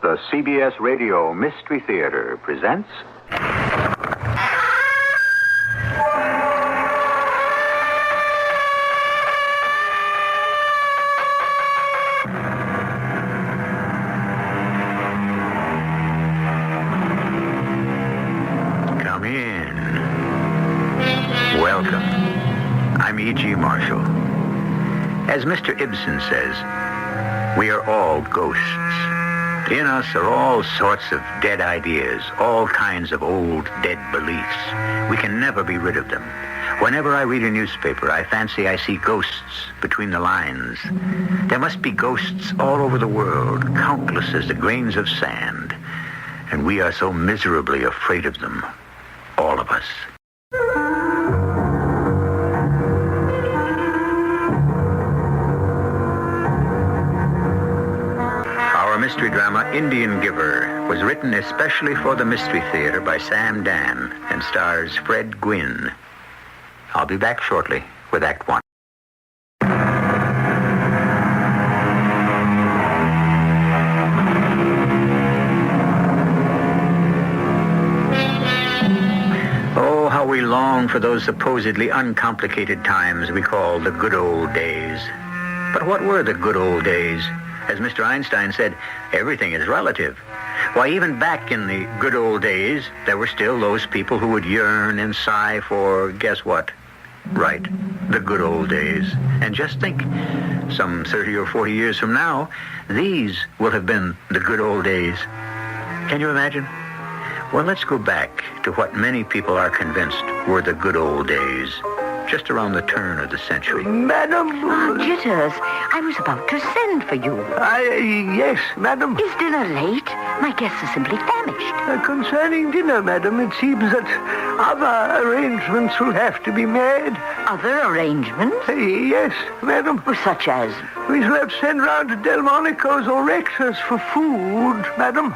The CBS Radio Mystery Theater presents... Come in. Welcome. I'm E.G. Marshall. As Mr. Ibsen says, we are all ghosts. In us are all sorts of dead ideas, all kinds of old dead beliefs. We can never be rid of them. Whenever I read a newspaper, I fancy I see ghosts between the lines. There must be ghosts all over the world, countless as the grains of sand. And we are so miserably afraid of them, all of us. Mystery drama Indian Giver was written especially for the Mystery Theater by Sam Dan and stars Fred Gwynne. I'll be back shortly with Act One. Oh, how we long for those supposedly uncomplicated times we call the good old days. But what were the good old days? As Mr. Einstein said, everything is relative. Why, even back in the good old days, there were still those people who would yearn and sigh for, guess what? Right, the good old days. And just think, some 30 or 40 years from now, these will have been the good old days. Can you imagine? Well, let's go back to what many people are convinced were the good old days, just around the turn of the century. Madam? Jitters, I was about to send for you. Yes, madam. Is dinner late? My guests are simply famished. Concerning dinner, madam, it seems that other arrangements will have to be made. Other arrangements? Yes, madam. Such as? We shall have to send round to Delmonico's or Rex's for food, madam.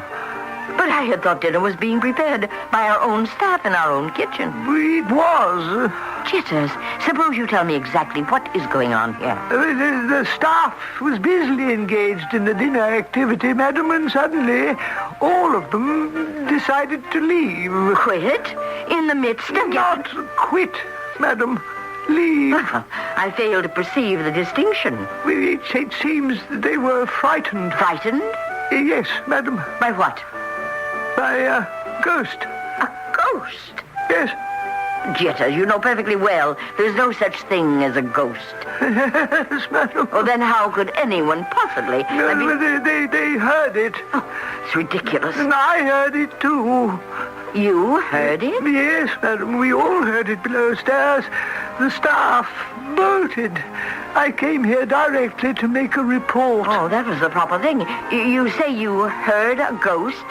But I had thought dinner was being prepared by our own staff in our own kitchen. It was. Jitters, suppose you tell me exactly what is going on here. The staff was busily engaged in the dinner activity, madam, and suddenly all of them decided to leave. Quit? In the midst of... Not quit, madam. Leave. I fail to perceive the distinction. It seems that they were frightened. Frightened? Yes, madam. By what? By a ghost. A ghost? Yes. Jitters, you know perfectly well there's no such thing as a ghost. Yes, madam. Well, then how could anyone possibly... They heard it. Oh, it's ridiculous. And I heard it, too. You heard it? Yes, madam. We all heard it below stairs. The staff bolted. I came here directly to make a report. Oh, that was the proper thing. You say you heard a ghost?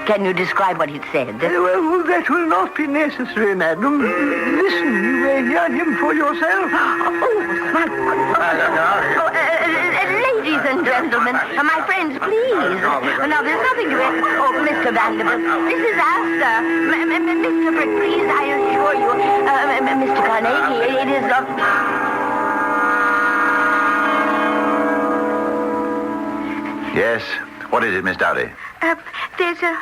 Can you describe what it said? Well, that will not be necessary, madam. Listen, you may hear him for yourself. Ladies and gentlemen, my friends, please. Now, there's nothing to it. Oh, Mr. Vanderbilt, this is Asta. Mr. Britt, please, I assure you. Mr. Carnegie, it is... Yes? What is it, Miss Dowdy? There's a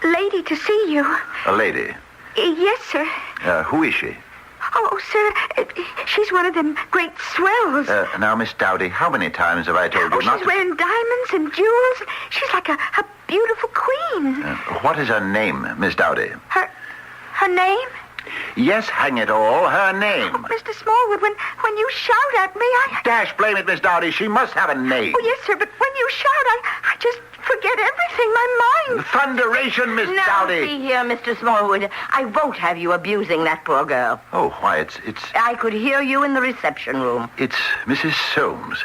lady to see you. A lady? Yes, sir. Who is she? Oh, sir, she's one of them great swells. Now, Miss Dowdy, how many times have I told you not she's to... wearing diamonds and jewels. She's like a beautiful queen. What is her name, Miss Dowdy? Her name? Yes, hang it all, her name. Oh, Mr. Smallwood, when you shout at me, I... Dash blame it, Miss Dowdy. She must have a name. Oh, yes, sir, but when you shout, I just forget everything. My mind... Thunderation, Miss Now, Dowdy. see here, Mr. Smallwood. I won't have you abusing that poor girl. Oh, why, it's... I could hear you in the reception room. It's Mrs. Soames.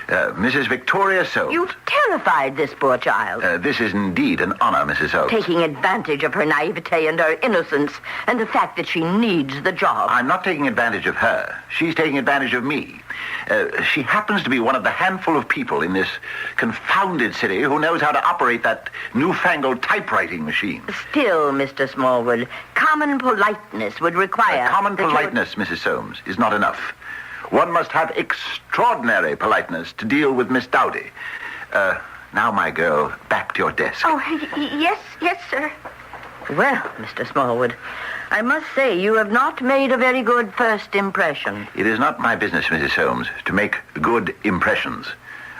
Mrs. Victoria Soames. You've terrified this poor child. This is indeed an honor, Mrs. Soames. Taking advantage of her naivete and her innocence and the fact that she needs the job. I'm not taking advantage of her. She's taking advantage of me. She happens to be one of the handful of people in this confounded city who knows how to operate that newfangled typewriting machine. Still, Mr. Smallwood, common politeness would require... Common politeness, Mrs. Soames, is not enough. One must have extraordinary politeness to deal with Miss Dowdy. Now, my girl, back to your desk. Oh, yes, sir. Well, Mr. Smallwood, I must say you have not made a very good first impression. It is not my business, Mrs. Holmes, to make good impressions,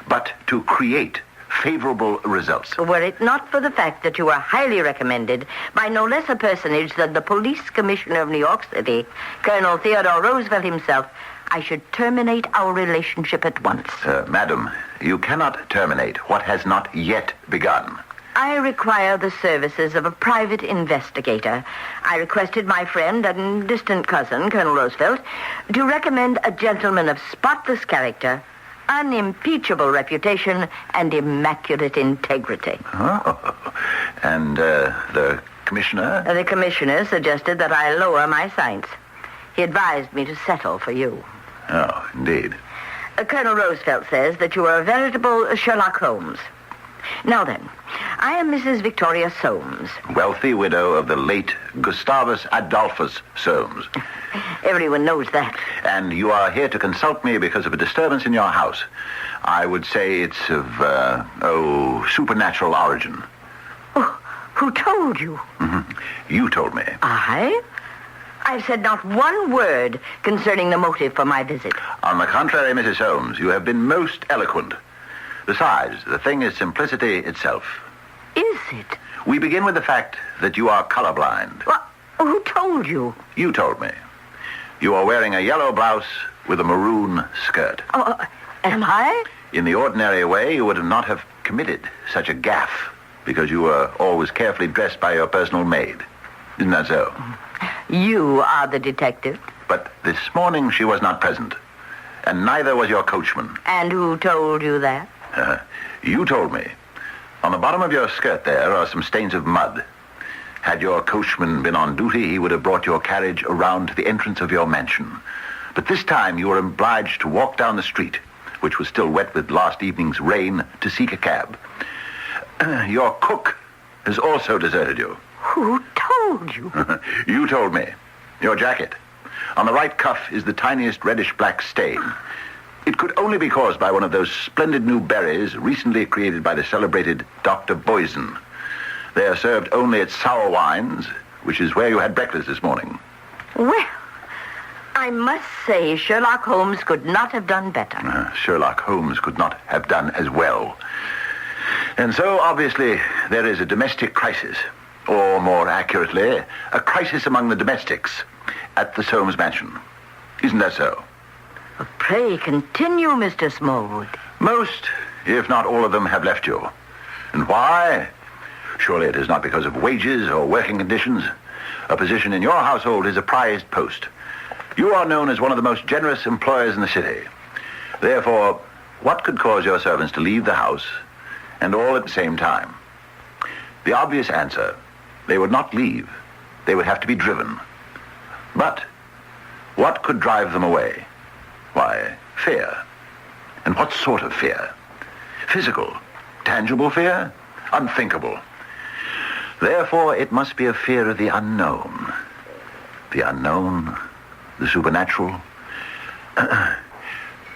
but to create favorable results. Were it not for the fact that you are highly recommended by no less a personage than the police commissioner of New York City, Colonel Theodore Roosevelt himself, I should terminate our relationship at once. Madam, you cannot terminate what has not yet begun. I require the services of a private investigator. I requested my friend and distant cousin, Colonel Roosevelt, to recommend a gentleman of spotless character, unimpeachable reputation, and immaculate integrity. Oh. And the commissioner? The commissioner suggested that I lower my sights. He advised me to settle for you. Oh, indeed. Colonel Roosevelt says that you are a veritable Sherlock Holmes. Now then, I am Mrs. Victoria Soames. Wealthy widow of the late Gustavus Adolphus Soames. Everyone knows that. And you are here to consult me because of a disturbance in your house. I would say it's of, supernatural origin. Oh, who told you? Mm-hmm. You told me. I've said not one word concerning the motive for my visit. On the contrary, Mrs. Holmes, you have been most eloquent. Besides, the thing is simplicity itself. Is it? We begin with the fact that you are colorblind. Well, who told you? You told me. You are wearing a yellow blouse with a maroon skirt. Oh, am I? In the ordinary way, you would not have committed such a gaffe because you were always carefully dressed by your personal maid. Isn't that so? You are the detective. But this morning she was not present, and neither was your coachman. And who told you that? You told me. On the bottom of your skirt there are some stains of mud. Had your coachman been on duty, he would have brought your carriage around to the entrance of your mansion. But this time you were obliged to walk down the street, which was still wet with last evening's rain, to seek a cab. Your cook has also deserted you. Who told you? You told me. Your jacket. On the right cuff is the tiniest reddish-black stain. It could only be caused by one of those splendid new berries recently created by the celebrated Dr. Boysen. They are served only at sour wines, which is where you had breakfast this morning. Well, I must say Sherlock Holmes could not have done better. Sherlock Holmes could not have done as well. And so, obviously, there is a domestic crisis. Or, more accurately, a crisis among the domestics at the Soames mansion. Isn't that so? Pray continue, Mr. Smallwood. Most, if not all of them, have left you. And why? Surely it is not because of wages or working conditions. A position in your household is a prized post. You are known as one of the most generous employers in the city. Therefore, what could cause your servants to leave the house, and all at the same time? The obvious answer: they would not leave. They would have to be driven. But what could drive them away? Why, fear. And what sort of fear? Physical, tangible fear? Unthinkable. Therefore, it must be a fear of the unknown. The unknown, the supernatural,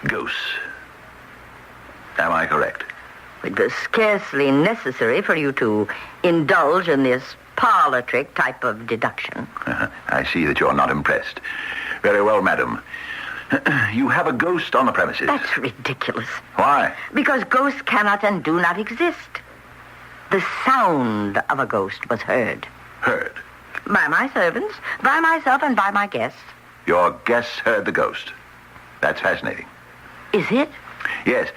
ghosts. Am I correct? It was scarcely necessary for you to indulge in this parlor trick type of deduction. I see that you're not impressed. Very well, madam. You have a ghost on the premises. That's ridiculous. Why? Because ghosts cannot and do not exist. The sound of a ghost was heard. Heard? By my servants, by myself, and by my guests. Your guests heard the ghost. That's fascinating. Is it? Yes.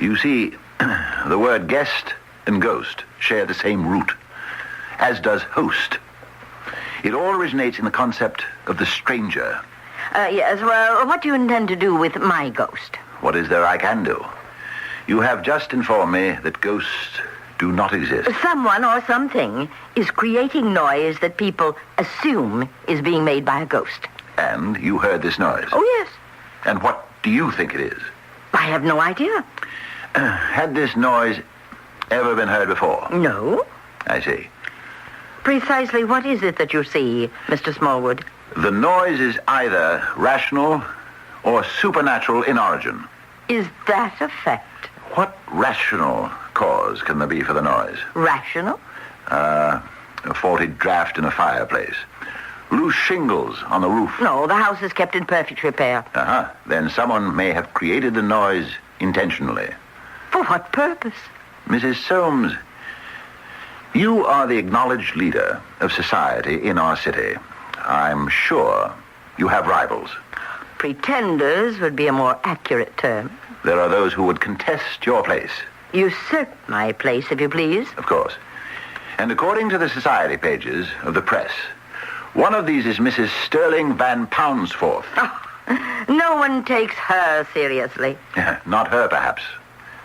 You see, the word guest and ghost share the same root, as does host. It all originates in the concept of the stranger. Yes, well, what do you intend to do with my ghost? What is there I can do? You have just informed me that ghosts do not exist. Someone or something is creating noise that people assume is being made by a ghost. And you heard this noise? Oh, yes. And what do you think it is? I have no idea. Had this noise ever been heard before? No. I see. Precisely what is it that you see, Mr. Smallwood? The noise is either rational or supernatural in origin. Is that a fact? What rational cause can there be for the noise? Rational? A faulty draft in a fireplace. Loose shingles on the roof. No, the house is kept in perfect repair. Then someone may have created the noise intentionally. For what purpose? Mrs. Soames, you are the acknowledged leader of society in our city. I'm sure you have rivals. Pretenders would be a more accurate term. There are those who would contest your place. Usurp my place, if you please. Of course. And according to the society pages of the press, one of these is Mrs. Sterling Van Poundsforth. No one takes her seriously. Not her, perhaps,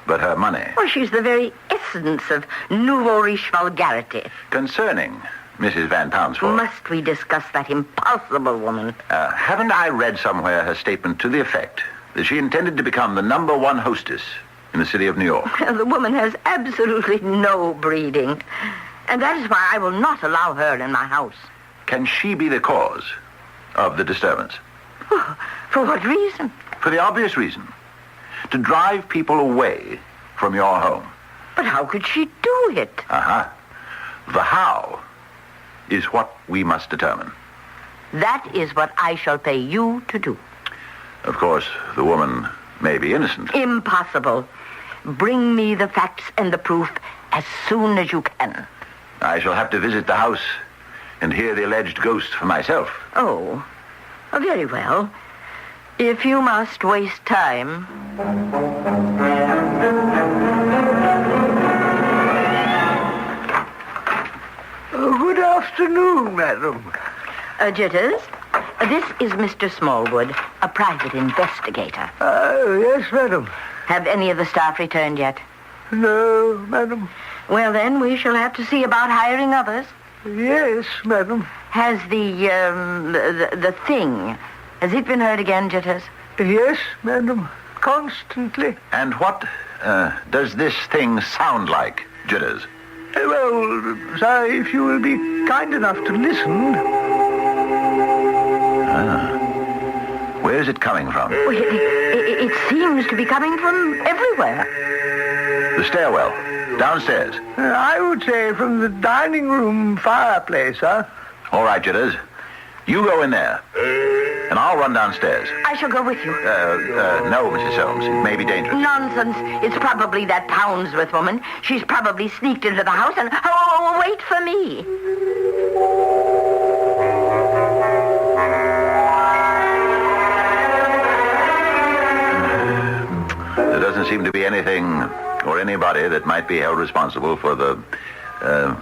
but her money. Well, she's the very essence of nouveau riche vulgarity. Concerning Mrs. Van Poundsforth. Must we discuss that impossible woman? Haven't I read somewhere her statement to the effect that she intended to become the #1 hostess in the city of New York? The woman has absolutely no breeding. And that is why I will not allow her in my house. Can she be the cause of the disturbance? For what reason? For the obvious reason. To drive people away from your home. But how could she do it? The how is what we must determine. That is what I shall pay you to do. Of course, the woman may be innocent. Impossible. Bring me the facts and the proof as soon as you can. I shall have to visit the house and hear the alleged ghost for myself. Oh, very well. If you must waste time. Good afternoon, madam. Jitters, this is Mr. Smallwood, a private investigator. Yes, madam. Have any of the staff returned yet? No, madam. Well, then, we shall have to see about hiring others. Yes, madam. Has the thing, has it been heard again, Jitters? Yes, madam. Constantly. And what does this thing sound like, Jitters? Well, sir, if you will be kind enough to listen. Where is it coming from? Well, it seems to be coming from everywhere. The stairwell. Downstairs. I would say from the dining room fireplace, sir. All right, Jitters. You go in there. And I'll run downstairs. I shall go with you. No, Mrs. Soames. It may be dangerous. Nonsense. It's probably that Poundsworth woman. She's probably sneaked into the house and... Oh, wait for me. There doesn't seem to be anything or anybody that might be held responsible for the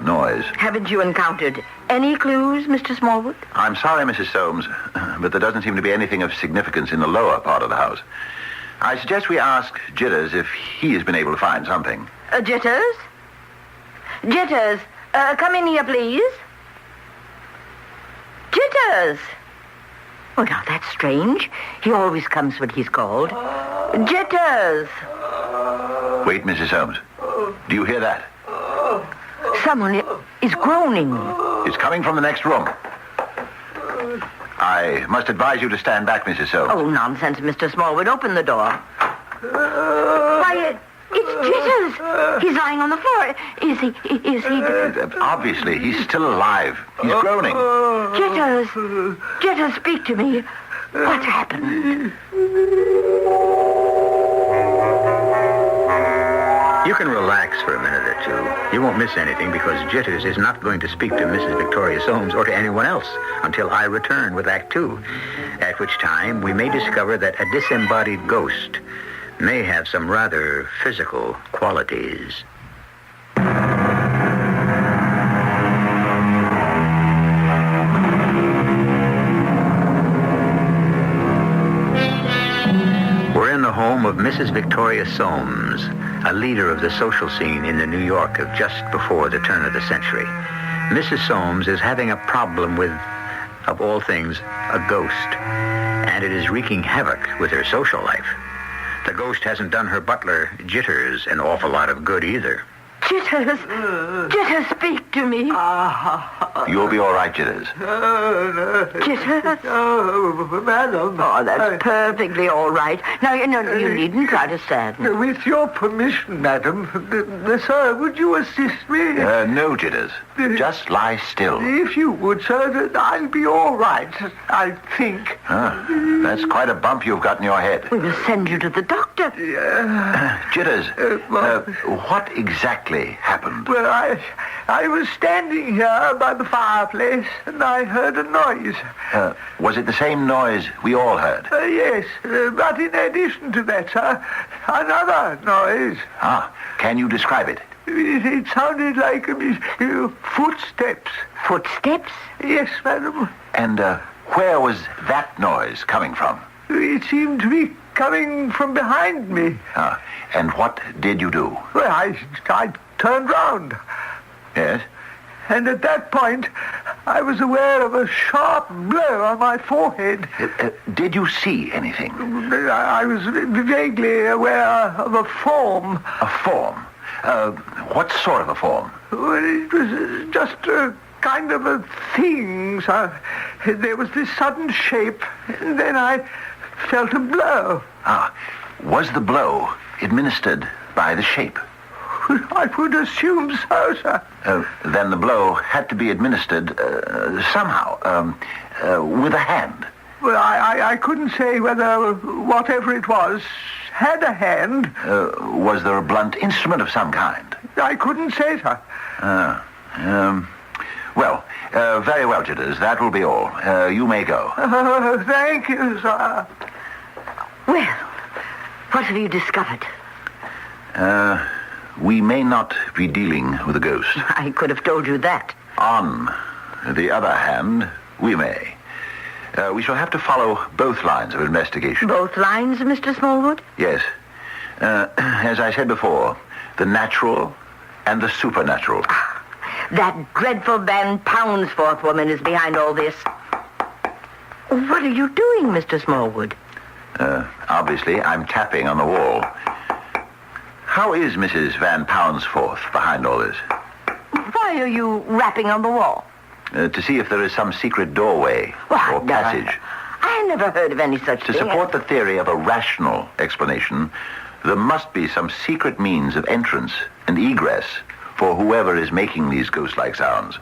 noise. Haven't you encountered any clues, Mr. Smallwood? I'm sorry, Mrs. Soames, but there doesn't seem to be anything of significance in the lower part of the house. I suggest we ask Jitters if he has been able to find something. Jitters? Jitters, come in here, please. Jitters! Oh, now, that's strange. He always comes when he's called. Jitters! Wait, Mrs. Soames. Do you hear that? Someone is groaning. It's coming from the next room. I must advise you to stand back, Mrs. Soames. Oh, nonsense, Mr. Smallwood. Open the door. Why, it's Jitters. He's lying on the floor. Is he... Obviously, he's still alive. He's groaning. Jitters, speak to me. What happened? You can relax for a minute or two. You won't miss anything because Jitters is not going to speak to Mrs. Victoria Soames or to anyone else until I return with Act 2, at which time we may discover that a disembodied ghost may have some rather physical qualities. We're in the home of Mrs. Victoria Soames, a leader of the social scene in the New York of just before the turn of the century. Mrs. Soames is having a problem with, of all things, a ghost, and it is wreaking havoc with her social life. The ghost hasn't done her butler, Jitters, an awful lot of good either. Jitters. Jitters, speak to me. You'll be all right, Jitters. Jitters? Oh, madam. Oh, that's perfectly all right. Now, you needn't try to sadden. With your permission, madam, sir, would you assist me? No, Jitters. Just lie still. If you would, sir, I'll be all right, I think. That's quite a bump you've got in your head. We will send you to the doctor. Jitters, what exactly happened? Well, I was standing here by the fireplace, and I heard a noise. Was it the same noise we all heard? Yes, but in addition to that, sir, another noise. Can you describe it? It sounded like footsteps. Footsteps? Yes, madam. And where was that noise coming from? It seemed to be coming from behind me. And what did you do? Well, I turned round. Yes? And at that point, I was aware of a sharp blow on my forehead. Did you see anything? I was vaguely aware of a form. A form? What sort of a form? Well, it was just a kind of a thing, sir. There was this sudden shape, and then I felt a blow. Was the blow administered by the shape? I would assume so, sir. Then the blow had to be administered somehow, with a hand. Well, I couldn't say whether whatever it was had a hand. Was there a blunt instrument of some kind? I couldn't say, sir. Well, very well, Jitters. That will be all. You may go. Thank you, sir. Well, what have you discovered? We may not be dealing with a ghost. I could have told you that. On the other hand, we may. We shall have to follow both lines of investigation. Both lines, Mr. Smallwood? Yes. As I said before, the natural and the supernatural. That dreadful Van Poundsforth woman is behind all this. What are you doing, Mr. Smallwood? Obviously, I'm tapping on the wall. How is Mrs. Van Poundsforth behind all this? Why are you rapping on the wall? To see if there is some secret doorway or passage. I never heard of any such To thing. support the theory of a rational explanation, there must be some secret means of entrance and egress for whoever is making these ghost-like sounds.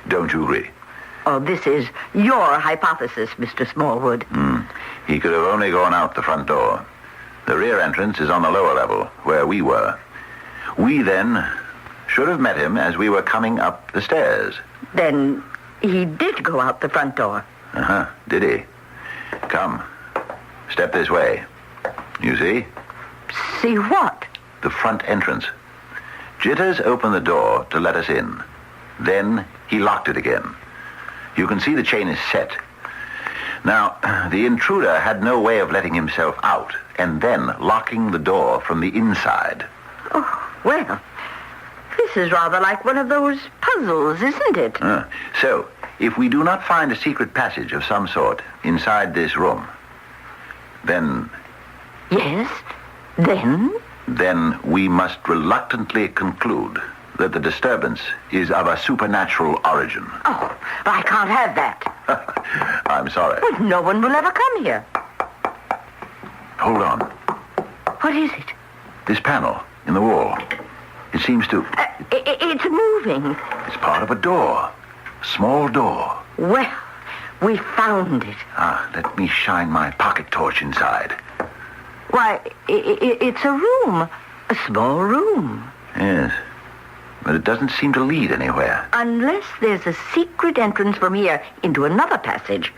Don't you agree? Oh, this is your hypothesis, Mr. Smallwood. He could have only gone out the front door. The rear entrance is on the lower level, where we were. We then should have met him as we were coming up the stairs. Then he did go out the front door. Did he? Come, step this way. You see? See what? The front entrance. Jitters opened the door to let us in. Then he locked it again. You can see the chain is set. Now, the intruder had no way of letting himself out and then locking the door from the inside. Oh, well, this is rather like one of those puzzles, isn't it? So, if we do not find a secret passage of some sort inside this room, then... Yes, then? Then we must reluctantly conclude that the disturbance is of a supernatural origin. Oh, but I can't have that. I'm sorry. Well, no one will ever come here. Hold on. What is it? This panel in the wall. It seems to... It's moving. It's part of a door. Small door. Well, we found it. Let me shine my pocket torch inside. Why, it's a room. A small room. Yes. But it doesn't seem to lead anywhere. Unless there's a secret entrance from here into another passage.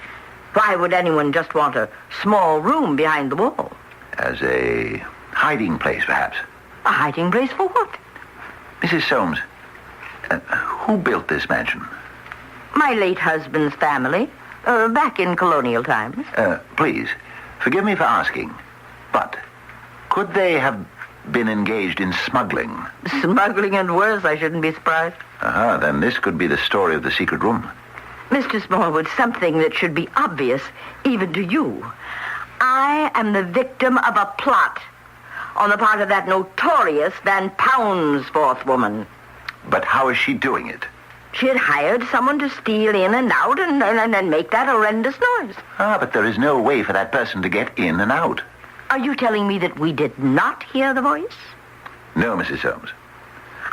Why would anyone just want a small room behind the wall? As a hiding place, perhaps. A hiding place for what? Mrs. Soames, who built this mansion? My late husband's family, back in colonial times. Please, forgive me for asking, but could they have been engaged in smuggling? Smuggling and worse, I shouldn't be surprised. Then this could be the story of the secret room. Mr. Smallwood, something that should be obvious even to you. I am the victim of a plot. on the part of that notorious Van Poundsforth woman. But how is she doing it? She had hired someone to steal in and out and make that horrendous noise. But there is no way for that person to get in and out. Are you telling me that we did not hear the voice? No, Mrs. Soames.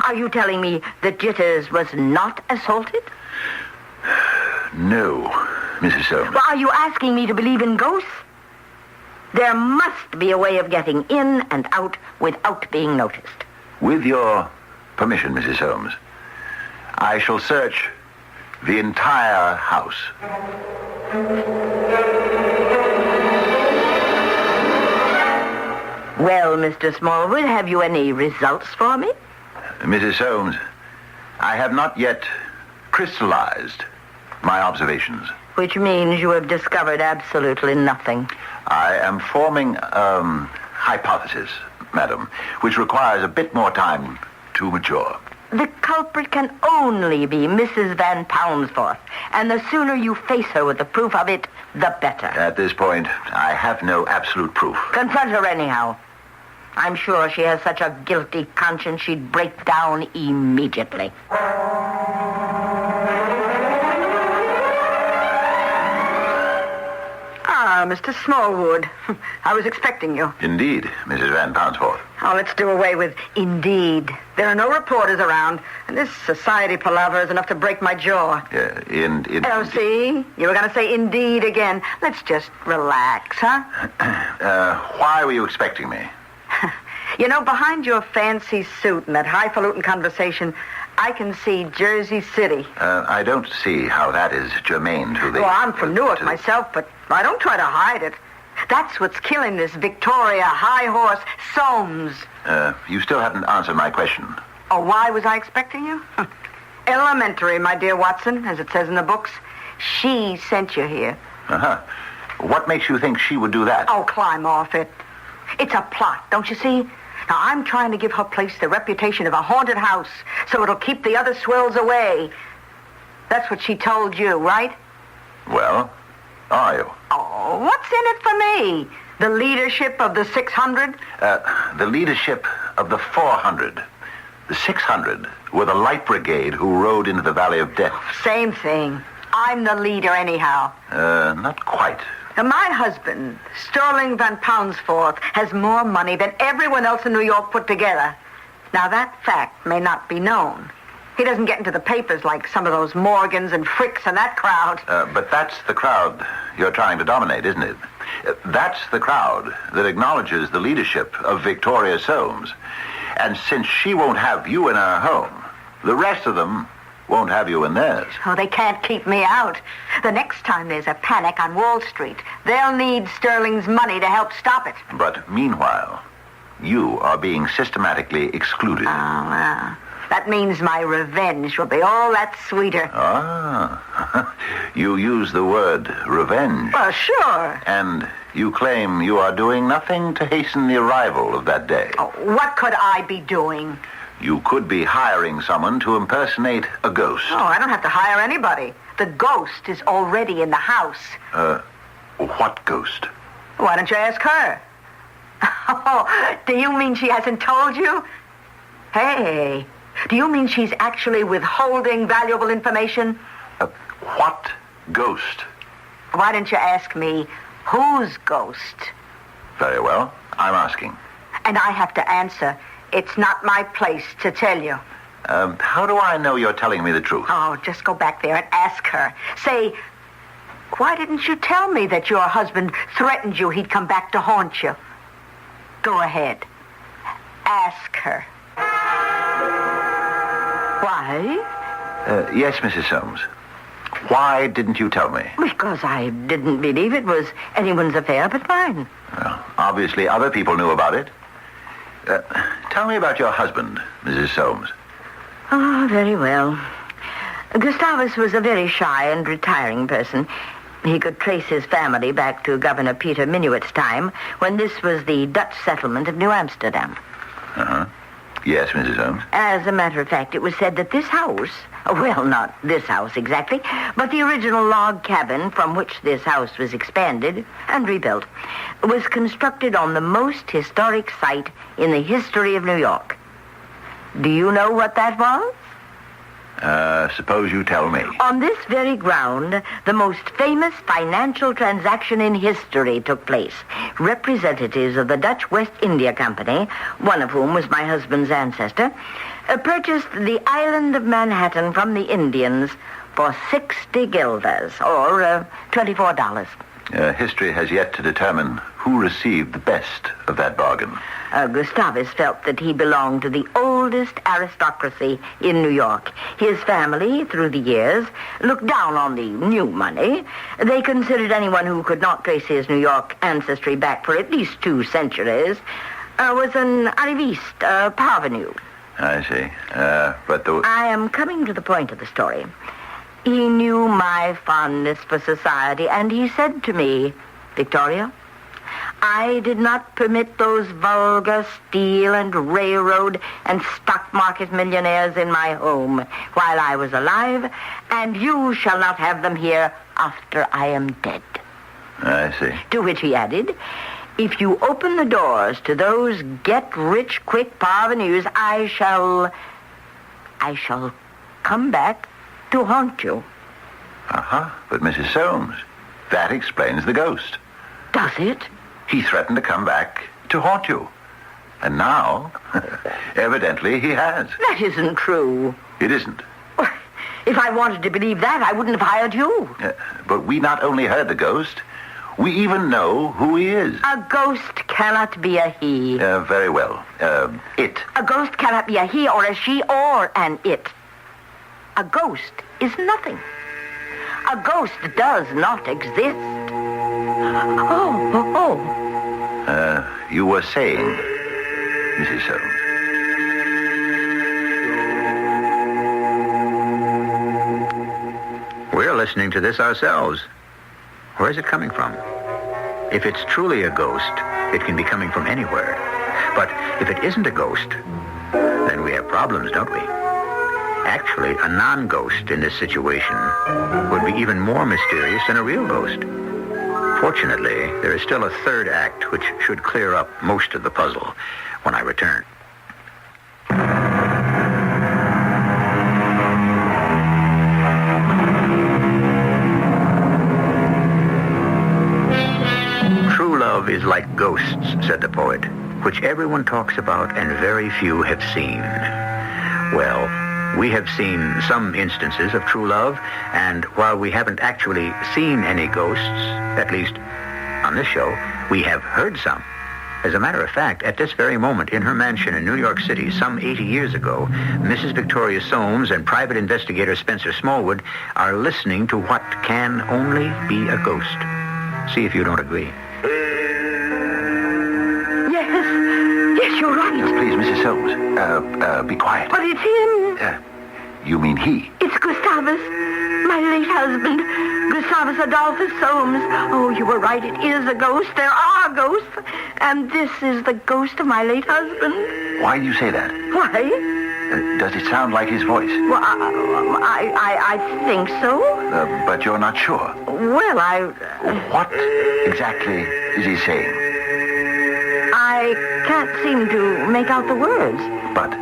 Are you telling me that Jitters was not assaulted? No, Mrs. Soames. Well, are you asking me to believe in ghosts? There must be a way of getting in and out without being noticed. With your permission, Mrs. Soames, I shall search the entire house. Well, Mr. Smallwood, have you any results for me? Mrs. Soames, I have not yet crystallized my observations. Which means you have discovered absolutely nothing. I am forming a hypothesis, madam, which requires a bit more time to mature. The culprit can only be Mrs. Van Poundsforth, and the sooner you face her with the proof of it, the better. At this point, I have no absolute proof. Confront her anyhow. I'm sure she has such a guilty conscience she'd break down immediately. Mr. Smallwood. I was expecting you. Indeed, Mrs. Van Poundsforth. Oh, let's do away with indeed. There are no reporters around, and this society palaver is enough to break my jaw. Oh, see? You were going to say indeed again. Let's just relax, huh? Why were you expecting me? You know, behind your fancy suit and that highfalutin conversation, I can see Jersey City. I don't see how that is germane to the... Well, I'm from Newark myself, but I don't try to hide it. That's what's killing this Victoria high horse Soames. You still haven't answered my question. Oh, why was I expecting you? Elementary, my dear Watson, as it says in the books. She sent you here. Uh-huh. What makes you think she would do that? Oh, climb off it. It's a plot, don't you see? Now, I'm trying to give her place the reputation of a haunted house, so it'll keep the other swells away. That's what she told you, right? Well, are you? Oh, what's in it for me? The leadership of the 600? The leadership of the 400. The 600 were the light brigade who rode into the Valley of Death. Same thing. I'm the leader anyhow. Not quite. Now, my husband, Sterling Van Poundsforth, has more money than everyone else in New York put together. Now, that fact may not be known. He doesn't get into the papers like some of those Morgans and Fricks and that crowd. But that's the crowd you're trying to dominate, isn't it? That's the crowd that acknowledges the leadership of Victoria Soames. And since she won't have you in her home, the rest of them won't have you in theirs. Oh, they can't keep me out. The next time there's a panic on Wall Street, they'll need Sterling's money to help stop it. But meanwhile, you are being systematically excluded. Oh, well, that means my revenge will be all that sweeter. Ah, you use the word revenge. Well, sure. And you claim you are doing nothing to hasten the arrival of that day. Oh, what could I be doing? You could be hiring someone to impersonate a ghost. Oh, I don't have to hire anybody. The ghost is already in the house. What ghost? Why don't you ask her? Oh, do you mean she hasn't told you? Hey, do you mean she's actually withholding valuable information? What ghost? Why don't you ask me, whose ghost? Very well, I'm asking. And I have to answer. It's not my place to tell you. How do I know you're telling me the truth? Oh, just go back there and ask her. Say, why didn't you tell me that your husband threatened you he'd come back to haunt you? Go ahead. Ask her. Why? Yes, Mrs. Soames. Why didn't you tell me? Because I didn't believe it was anyone's affair but mine. Well, obviously other people knew about it. Tell me about your husband, Mrs. Soames. Oh, very well. Gustavus was a very shy and retiring person. He could trace his family back to Governor Peter Minuit's time, when this was the Dutch settlement of New Amsterdam. Uh-huh. Yes, Mrs. Holmes. As a matter of fact, it was said that this house, well, not this house exactly, but the original log cabin from which this house was expanded and rebuilt, was constructed on the most historic site in the history of New York. Do you know what that was? Suppose you tell me. On this very ground, the most famous financial transaction in history took place. Representatives of the Dutch West India Company, one of whom was my husband's ancestor, purchased the island of Manhattan from the Indians for 60 guilders, or $24. History has yet to determine who received the best of that bargain. Gustavus felt that he belonged to the oldest aristocracy in New York. His family, through the years, looked down on the new money. They considered anyone who could not trace his New York ancestry back for at least 2 centuries was an arriviste, a parvenu. I see. But I am coming to the point of the story. He knew my fondness for society, and he said to me, Victoria, I did not permit those vulgar steel and railroad and stock market millionaires in my home while I was alive, and you shall not have them here after I am dead. I see. To which he added, if you open the doors to those get-rich-quick parvenus, I shall come back to haunt you. But Mrs. Soames, that explains the ghost. Does it? He threatened to come back to haunt you. And now, evidently, he has. That isn't true. It isn't. If I wanted to believe that, I wouldn't have hired you. But we not only heard the ghost, we even know who he is. A ghost cannot be a he. Very well. It. A ghost cannot be a he or a she or an it. A ghost is nothing. A ghost does not exist. You were saying, Mrs. Soames. We're listening to this ourselves. Where is it coming from? If it's truly a ghost, it can be coming from anywhere. But if it isn't a ghost, then we have problems, don't we? Actually, a non-ghost in this situation would be even more mysterious than a real ghost. Fortunately, there is still a third act which should clear up most of the puzzle when I return. True love is like ghosts, said the poet, which everyone talks about and very few have seen. Well, we have seen some instances of true love, and while we haven't actually seen any ghosts, at least on this show, we have heard some. As a matter of fact, at this very moment in her mansion in New York City, some 80 years ago, Mrs. Victoria Soames and private investigator Spencer Smallwood are listening to what can only be a ghost. See if you don't agree. Yes, you're right. Please, Mrs. Soames, be quiet. But it's him. You mean he? It's Gustavus, my late husband, Gustavus Adolphus Soames. Oh, you were right. It is a ghost. There are ghosts. And this is the ghost of my late husband. Why do you say that? Why? Does it sound like his voice? Well, I think so. But you're not sure. Well, What exactly is he saying? I can't seem to make out the words. But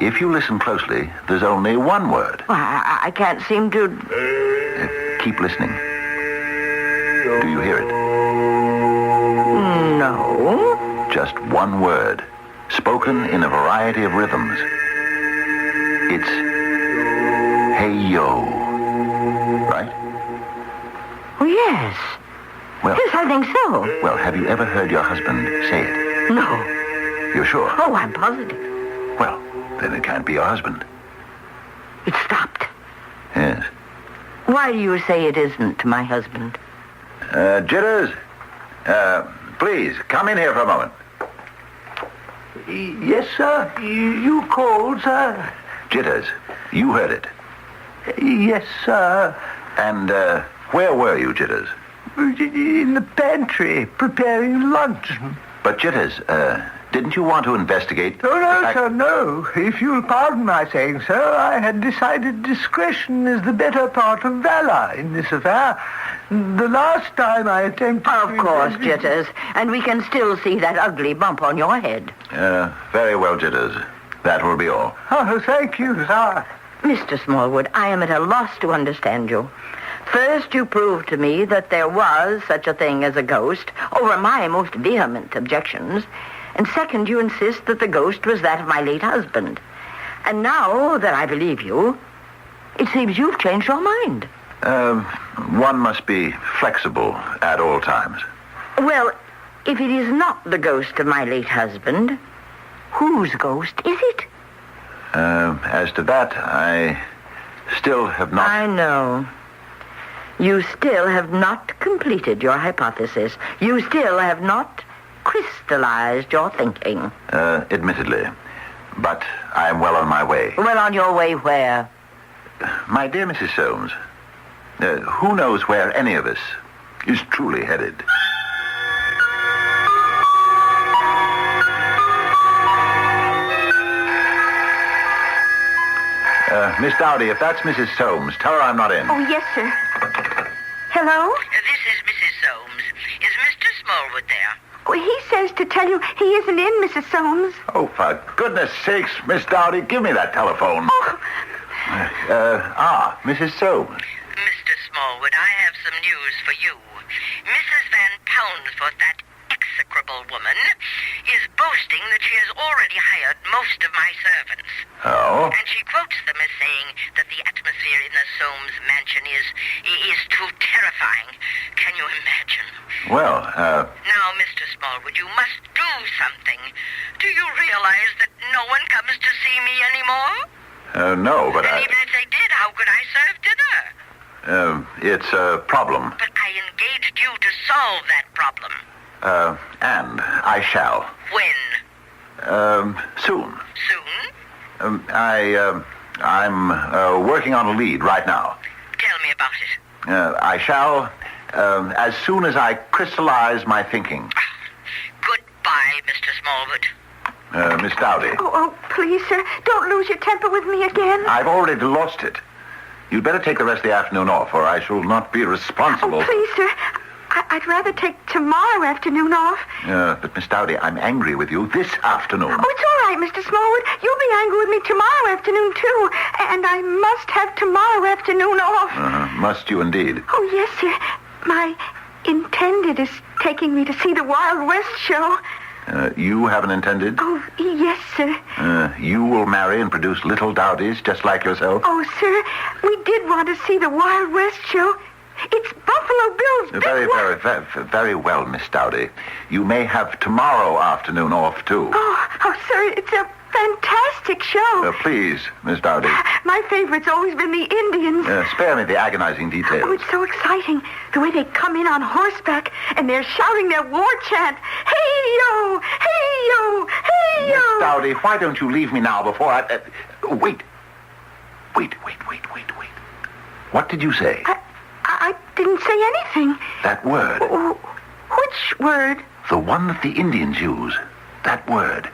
if you listen closely, there's only one word. Well, I can't seem to... Keep listening. Do you hear it? No. Just one word, spoken in a variety of rhythms. It's hey-yo, right? Oh, yes. Well, Yes, I think so. well, have you ever heard your husband say it? No. You're sure? Oh, I'm positive. Well, then it can't be your husband. It stopped. Yes. Why do you say it isn't my husband? Jitters, please, come in here for a moment. Yes, sir. You called, sir. Jitters, you heard it. Yes, sir. And, where were you, Jitters? In the pantry, preparing lunch. But Jitters, Didn't you want to investigate? Oh, no, sir, no. If you'll pardon my saying so, I had decided discretion is the better part of valor in this affair. The last time I attempted... Of course, Jitters. And we can still see that ugly bump on your head. Very well, Jitters. That will be all. Oh, thank you, sir. Mr. Smallwood, I am at a loss to understand you. First, you proved to me that there was such a thing as a ghost over my most vehement objections. And second, you insist that the ghost was that of my late husband. And now that I believe you, it seems you've changed your mind. One must be flexible at all times. Well, if it is not the ghost of my late husband, whose ghost is it? As to that, I still have not... I know. You still have not completed your hypothesis. You still have not crystallized your thinking. Admittedly. But I am well on my way. Well, on your way where? My dear Mrs. Soames, who knows where any of us is truly headed? Miss Dowdy, if that's Mrs. Soames, tell her I'm not in. Oh, yes, sir. Hello? This is Mrs. Soames. Is Mr. Smallwood there? Oh, he says to tell you he isn't in, Mrs. Soames. Oh, for goodness sakes, Miss Dowdy, give me that telephone. Oh, Mrs. Soames. Mr. Smallwood, I have some news for you. Mrs. Van Poundsforth, that execrable woman, is boasting that she has already hired most of my servants. Oh? And she quotes them as saying that the atmosphere in the Soames mansion is too terrifying. Can you imagine? Well, Now, Mr. Smallwood, you must do something. Do you realize that no one comes to see me anymore? no, but And even if they did, how could I serve dinner? it's a problem. But I engaged you to solve that problem. And I shall. When? Soon. Soon? I'm working on a lead right now. Tell me about it. I shall, as soon as I crystallize my thinking. Goodbye, Mr. Smallwood. Miss Dowdy, oh, please, sir, don't lose your temper with me again. I've already lost it. You'd better take the rest of the afternoon off, or I shall not be responsible. Oh, please, sir. I'd rather take tomorrow afternoon off. But Miss Dowdy, I'm angry with you this afternoon. Oh, it's all right, Mr. Smallwood. You'll be angry with me tomorrow afternoon, too. And I must have tomorrow afternoon off. Must you indeed? Oh, yes, sir. My intended is taking me to see the Wild West show. You have an intended? Oh, yes, sir. You will marry and produce little Dowdies just like yourself? Oh, sir, we did want to see the Wild West show. It's Buffalo Bill's Very well, Miss Dowdy. You may have tomorrow afternoon off, too. Oh, sir, it's a fantastic show. Please, Miss Dowdy. My favorite's always been the Indians. Spare me the agonizing details. Oh, it's so exciting. The way they come in on horseback and they're shouting their war chant. Hey-yo! Hey-yo! Hey-yo! Miss Dowdy, why don't you leave me now before I... Wait. What did you say? I didn't say anything. That word. Which word? The one that the Indians use. That word.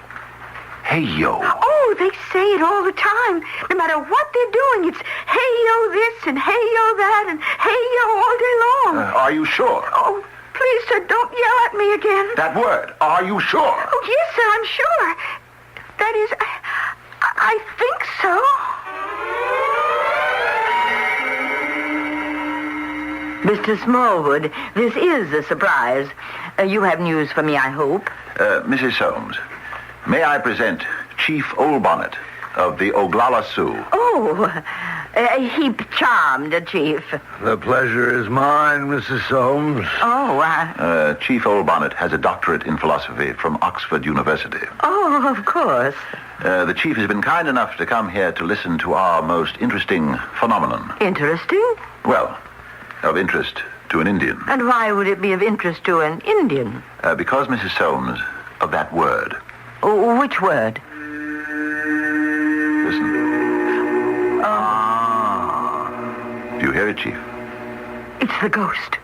Hey-yo. Oh, they say it all the time. No matter what they're doing, it's hey-yo this and hey-yo that and hey-yo all day long. Are you sure? Oh, please, sir, don't yell at me again. That word. Are you sure? Oh, yes, sir, I'm sure. That is, I think so. Mr. Smallwood, this is a surprise. You have news for me, I hope. Mrs. Soames, may I present Chief Olbonnet of the Oglala Sioux? Oh, heap charmed, Chief. The pleasure is mine, Mrs. Soames. Oh, Chief Olbonnet has a doctorate in philosophy from Oxford University. Oh, of course. The chief has been kind enough to come here to listen to our most interesting phenomenon. Interesting? Well, of interest to an Indian. And why would it be of interest to an Indian? Because, Mrs. Soames, of that word. Oh, which word? Listen. Do you hear it, Chief? It's the ghost.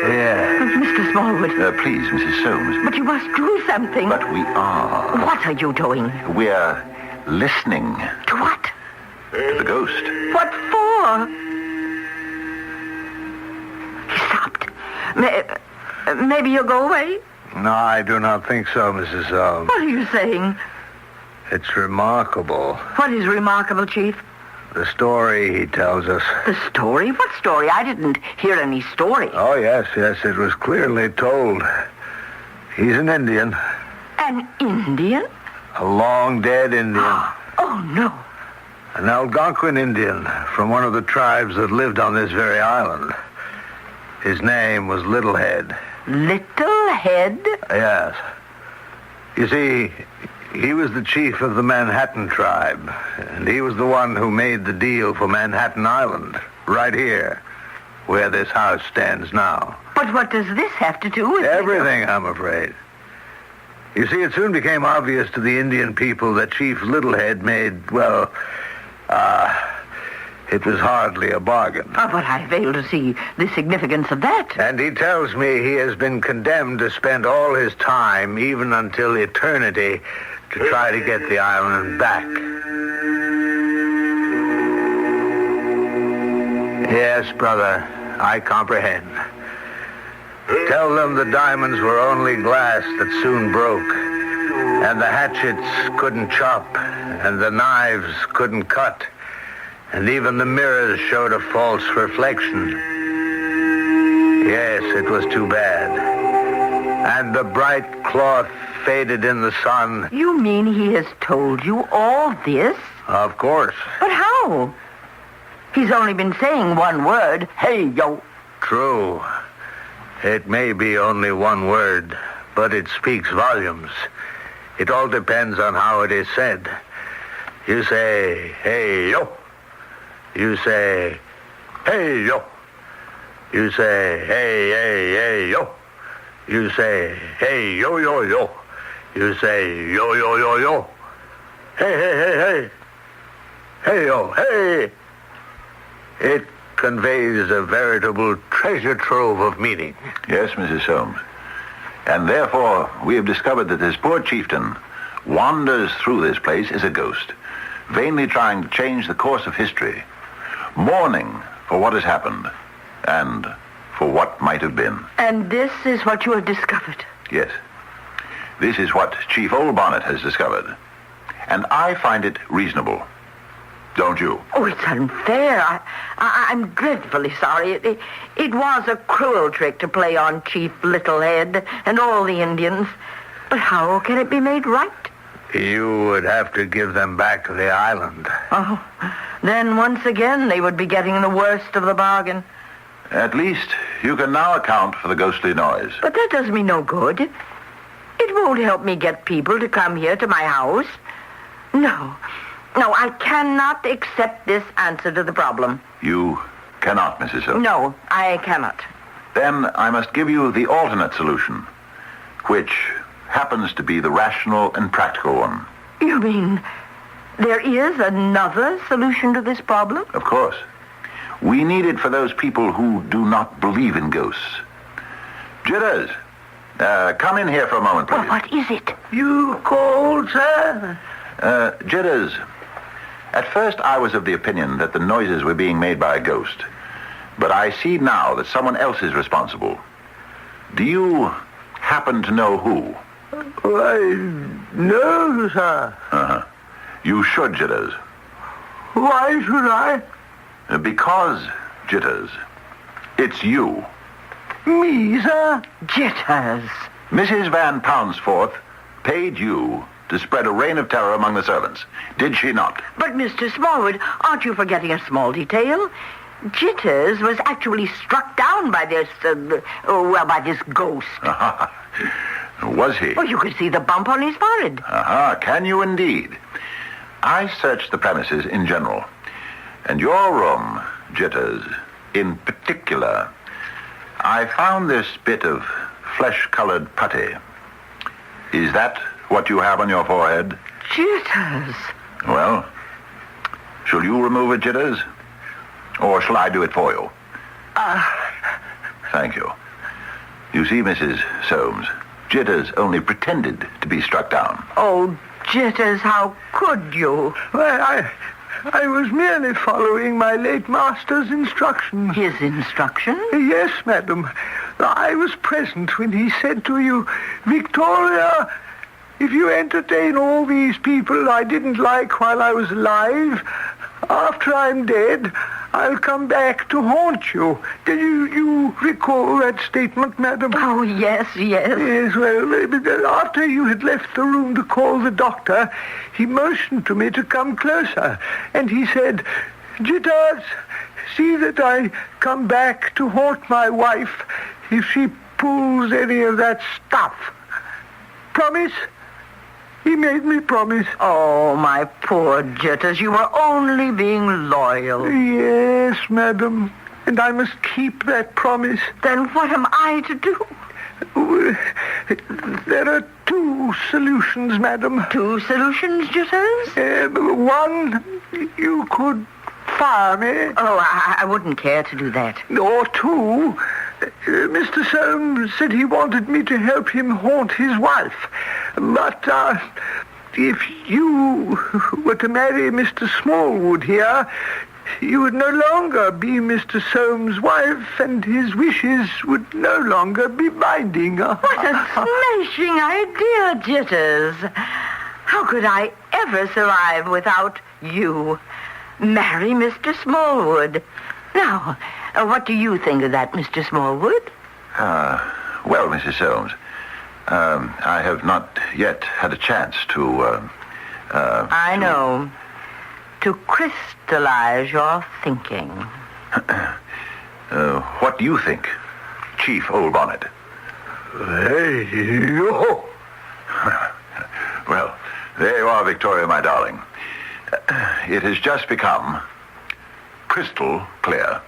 Yeah. Mr. Smallwood. Please, Mrs. Soames. But you must do something. But we are. What are you doing? We're listening To what? to the ghost. What for? He stopped. Maybe you'll go away? No, I do not think so, Mrs. Soames. What are you saying? It's remarkable. What is remarkable, Chief? The story he tells us. The story? What story? I didn't hear any story. Oh, yes, it was clearly told. He's an Indian. An Indian? A long-dead Indian. Oh, no. An Algonquin Indian from one of the tribes that lived on this very island. His name was Littlehead. Littlehead? Yes. You see, he was the chief of the Manhattan tribe, and he was the one who made the deal for Manhattan Island, right here, where this house stands now. But what does this have to do with Everything, I'm afraid. You see, it soon became obvious to the Indian people that Chief Littlehead made, well, it was hardly a bargain. Oh, but I fail to see the significance of that. And he tells me he has been condemned to spend all his time, even until eternity, to try to get the island back. Yes, brother, I comprehend. Tell them the diamonds were only glass that soon broke, and the hatchets couldn't chop, and the knives couldn't cut, and even the mirrors showed a false reflection. Yes, it was too bad. And the bright cloth faded in the sun. You mean he has told you all this? Of course. But how? He's only been saying one word. Hey, yo. True. It may be only one word, but it speaks volumes. It all depends on how it is said. You say, hey, yo. You say, hey, yo. You say, hey, yo. You say, hey, yo. You say, yo. Hey. Hey, yo, hey. It conveys a veritable treasure trove of meaning. Yes, Mrs. Soames. And therefore, we have discovered that this poor chieftain wanders through this place as a ghost, vainly trying to change the course of history, mourning for what has happened and for what might have been. And this is what you have discovered? Yes. This is what Chief Old Bonnet has discovered. And I find it reasonable. Don't you? Oh, it's unfair. I'm dreadfully sorry. It was a cruel trick to play on Chief Littlehead and all the Indians. But how can it be made right? You would have to give them back to the island. Oh, then once again they would be getting the worst of the bargain. At least you can now account for the ghostly noise. But that does me no good. It won't help me get people to come here to my house. No, I cannot accept this answer to the problem. You cannot, Mrs. Soames. No, I cannot. Then I must give you the alternate solution, which happens to be the rational and practical one. You mean there is another solution to this problem? Of course. We need it for those people who do not believe in ghosts. Jitters, come in here for a moment, please. Well, what is it? You called, sir? Jitters, at first I was of the opinion that the noises were being made by a ghost. But I see now that someone else is responsible. Do you happen to know who? Why, no, sir. Uh-huh. You should, Jitters. Why should I? Because, Jitters, it's you. Me, sir? Jitters. Mrs. Van Poundsforth paid you to spread a reign of terror among the servants. Did she not? But, Mr. Smallwood, aren't you forgetting a small detail? Jitters was actually struck down by this, by this ghost. Was he? Well, you could see the bump on his forehead. Can you indeed? I searched the premises in general. And your room, Jitters, in particular, I found this bit of flesh-colored putty. Is that what you have on your forehead? Jitters. Well, shall you remove it, Jitters? Or shall I do it for you? Thank you. You see, Mrs. Soames, jitters only pretended to be struck down. Oh, Jitters, how could you? Well, I was merely following my late master's instructions. His instructions? Yes, madam. I was present when he said to you, Victoria, if you entertain all these people I didn't like while I was alive, after I'm dead, I'll come back to haunt you. Did you recall that statement, madam? Oh, yes. Yes, well, after you had left the room to call the doctor, he motioned to me to come closer, and he said, Jitters, see that I come back to haunt my wife if she pulls any of that stuff. Promise? He made me promise. Oh, my poor Jitters, you were only being loyal. Yes, madam, and I must keep that promise. Then what am I to do? There are two solutions, madam. Two solutions, Jitters? One, you could fire me. Oh, I wouldn't care to do that. Or two, Mr. Soames said he wanted me to help him haunt his wife. But if you were to marry Mr. Smallwood here, you would no longer be Mr. Soames' wife, and his wishes would no longer be binding. What a smashing idea, Jitters. How could I ever survive without you? Marry Mr. Smallwood. Now, what do you think of that, Mr. Smallwood? Well, Mrs. Soames, I have not yet had a chance to, I know. To crystallize your thinking. What do you think, Chief Old Bonnet? Hey, yo. Well, there you are, Victoria, my darling. It has just become crystal clear.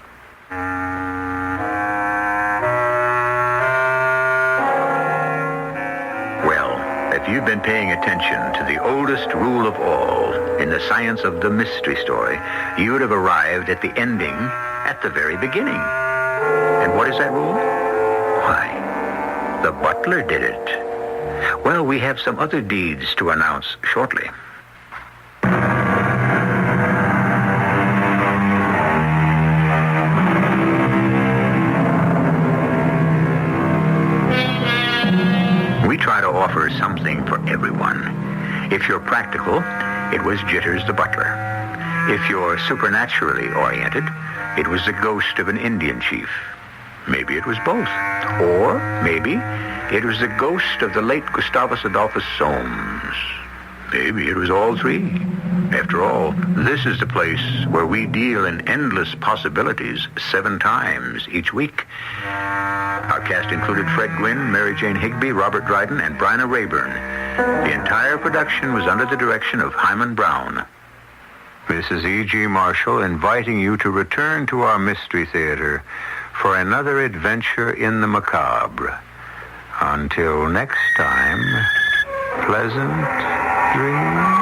Well, if you've been paying attention to the oldest rule of all in the science of the mystery story, you would have arrived at the ending at the very beginning. And what is that rule? Why, the butler did it. Well, we have some other deeds to announce shortly. We try to offer something for everyone. If you're practical, it was Jitters the butler. If you're supernaturally oriented, it was the ghost of an Indian chief. Maybe it was both. Or maybe it was the ghost of the late Gustavus Adolphus Soames. Maybe it was all three. After all, this is the place where we deal in endless possibilities 7 times each week. Our cast included Fred Gwynn, Mary Jane Higby, Robert Dryden, and Bryna Rayburn. The entire production was under the direction of Hyman Brown. This is E.G. Marshall inviting you to return to our Mystery Theater for another adventure in the macabre. Until next time, pleasant dreams.